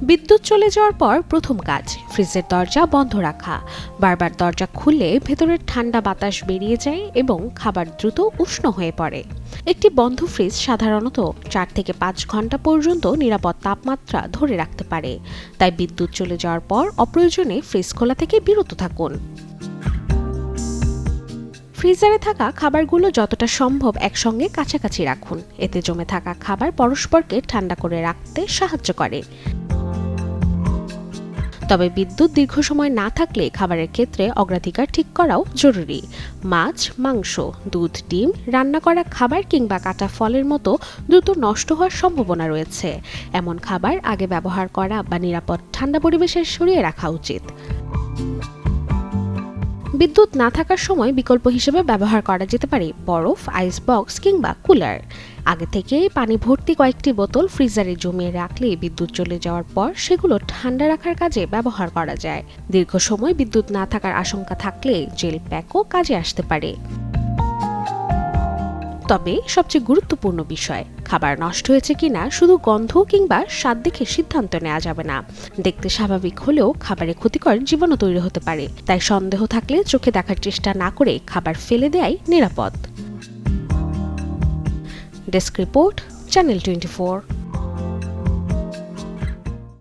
বিদ্যুৎ চলে যাওয়ার পর প্রথম কাজ ফ্রিজের দরজা বন্ধ রাখা। বারবার দরজা খুললে ভেতরের ঠান্ডা বাতাস বেরিয়ে যায় এবং খাবার দ্রুত উষ্ণ হয়ে পড়ে। একটি বন্ধ ফ্রিজ সাধারণত 4 থেকে 5 ঘন্টা পর্যন্ত নিরাপদ তাপমাত্রা ধরে রাখতে পারে। তাই বিদ্যুৎ চলে যাওয়ার পর অপ্রয়োজনে ফ্রিজ খোলা থেকে বিরত থাকুন। ফ্রিজারে থাকা খাবারগুলো যতটা সম্ভব একসঙ্গে কাছাকাছি রাখুন। এতে জমে থাকা খাবার পরস্পরকে ঠান্ডা করে রাখতে সাহায্য করে। তবে বিদ্যুৎ দীর্ঘ সময় না থাকলে খাবারের ক্ষেত্রে অগ্রাধিকার ঠিক করাও জরুরি। মাছ, মাংস, দুধ, ডিম, রান্না করা খাবার কিংবা কাটা ফলের মতো দ্রুত নষ্ট হওয়ার সম্ভাবনা রয়েছে এমন খাবার আগে ব্যবহার করা বা নিরাপদ ঠান্ডা পরিবেশে সরিয়ে রাখা উচিত। বিদ্যুৎ না থাকার সময় বিকল্প হিসেবে ব্যবহার করা যেতে পারে বরফ, আইস বক্স কিংবা কুলার। আগে থেকেই পানি ভর্তি কয়েকটি বোতল ফ্রিজারে জমিয়ে রাখলে বিদ্যুৎ চলে যাওয়ার পর সেগুলো ঠান্ডা রাখার কাজে ব্যবহার করা যায়। দীর্ঘ সময় বিদ্যুৎ না থাকার আশঙ্কা থাকলে জেল প্যাকও কাজে আসতে পারে। তবে সবচেয়ে গুরুত্বপূর্ণ বিষয়, খাবার নষ্ট হয়েছে কিনা শুধু গন্ধ কিংবা স্বাদ দেখে সিদ্ধান্ত নেওয়া যাবে না। দেখতে স্বাভাবিক হলেও খাবারে ক্ষতিকর জীবাণু তৈরি হতে পারে। তাই সন্দেহ থাকলে চোখে দেখার চেষ্টা না করে খাবার ফেলে দেয়াই নিরাপদ। Desk report, channel 24।